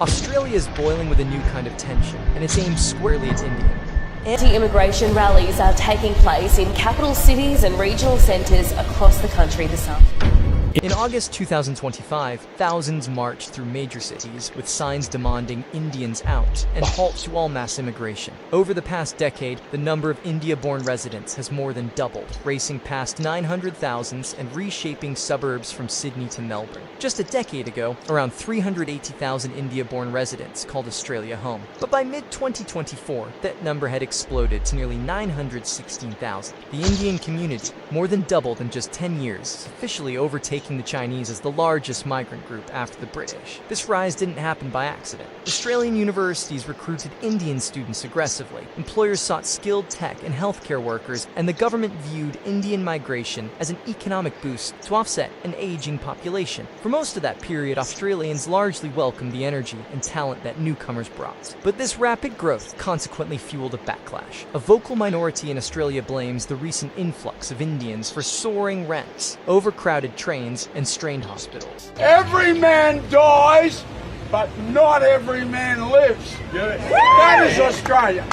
Australia is boiling with a new kind of tension, and it's aimed squarely at India. Anti-immigration rallies are taking place in capital cities and regional centres across the country this afternoon. In August 2025, thousands marched through major cities with signs demanding Indians out and halt to all mass immigration. Over the past decade, the number of India-born residents has more than doubled, racing past 900,000 and reshaping suburbs from Sydney to Melbourne. Just a decade ago, around 380,000 India-born residents called Australia home. But by mid-2024, that number had exploded to nearly 916,000. The Indian community, more than doubled in just 10 years, officially overtaking the Chinese as the largest migrant group after the British. This rise didn't happen by accident. Australian universities recruited Indian students aggressively. Employers sought skilled tech and healthcare workers, and the government viewed Indian migration as an economic boost to offset an aging population. For most of that period, Australians largely welcomed the energy and talent that newcomers brought. But this rapid growth consequently fueled a backlash. A vocal minority in Australia blames the recent influx of Indians for soaring rents, overcrowded trains, and strained hospitals. Every man dies, but not every man lives. That is Australia.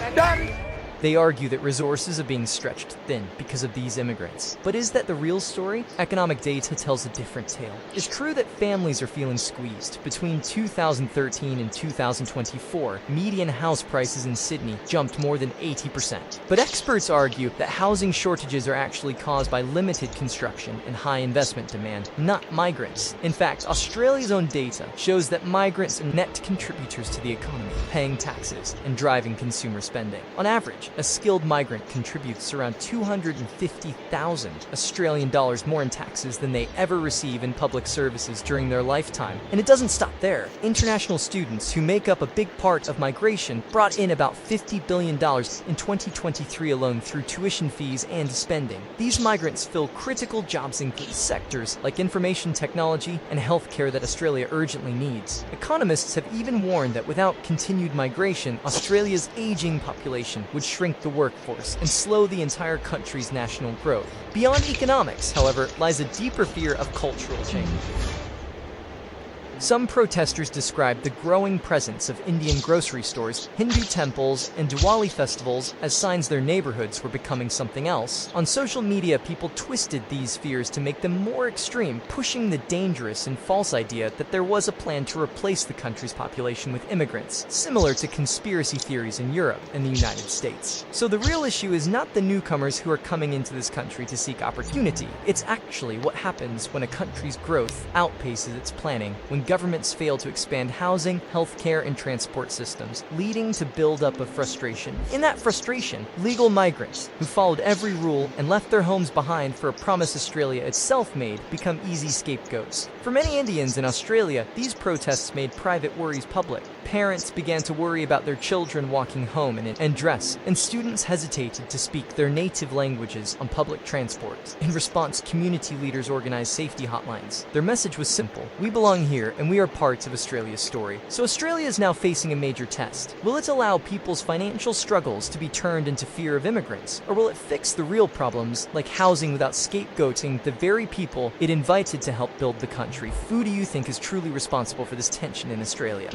They argue that resources are being stretched thin because of these immigrants. But is that the real story? Economic data tells a different tale. It's true that families are feeling squeezed. Between 2013 and 2024, median house prices in Sydney jumped more than 80%. But experts argue that housing shortages are actually caused by limited construction and high investment demand, not migrants. In fact, Australia's own data shows that migrants are net contributors to the economy, paying taxes and driving consumer spending. On average, a skilled migrant contributes around 250,000 Australian dollars more in taxes than they ever receive in public services during their lifetime. And it doesn't stop there. International students, who make up a big part of migration, brought in about $50 billion in 2023 alone through tuition fees and spending. These migrants fill critical jobs in key sectors like information technology and healthcare that Australia urgently needs. Economists have even warned that without continued migration, Australia's aging population would shrink the workforce and slow the entire country's national growth. Beyond economics, however, lies a deeper fear of cultural change. Some protesters described the growing presence of Indian grocery stores, Hindu temples, and Diwali festivals as signs their neighborhoods were becoming something else. On social media, people twisted these fears to make them more extreme, pushing the dangerous and false idea that there was a plan to replace the country's population with immigrants, similar to conspiracy theories in Europe and the United States. So the real issue is not the newcomers who are coming into this country to seek opportunity. It's actually what happens when a country's growth outpaces its planning, when governments fail to expand housing, healthcare, and transport systems, leading to buildup of frustration. In that frustration, legal migrants, who followed every rule and left their homes behind for a promise Australia itself made, become easy scapegoats. For many Indians in Australia, these protests made private worries public. Parents began to worry about their children walking home in dress, and students hesitated to speak their native languages on public transport. In response, community leaders organized safety hotlines. Their message was simple: we belong here, and we are parts of Australia's story. So Australia is now facing a major test. Will it allow people's financial struggles to be turned into fear of immigrants? Or will it fix the real problems, like housing, without scapegoating the very people it invited to help build the country? Who do you think is truly responsible for this tension in Australia?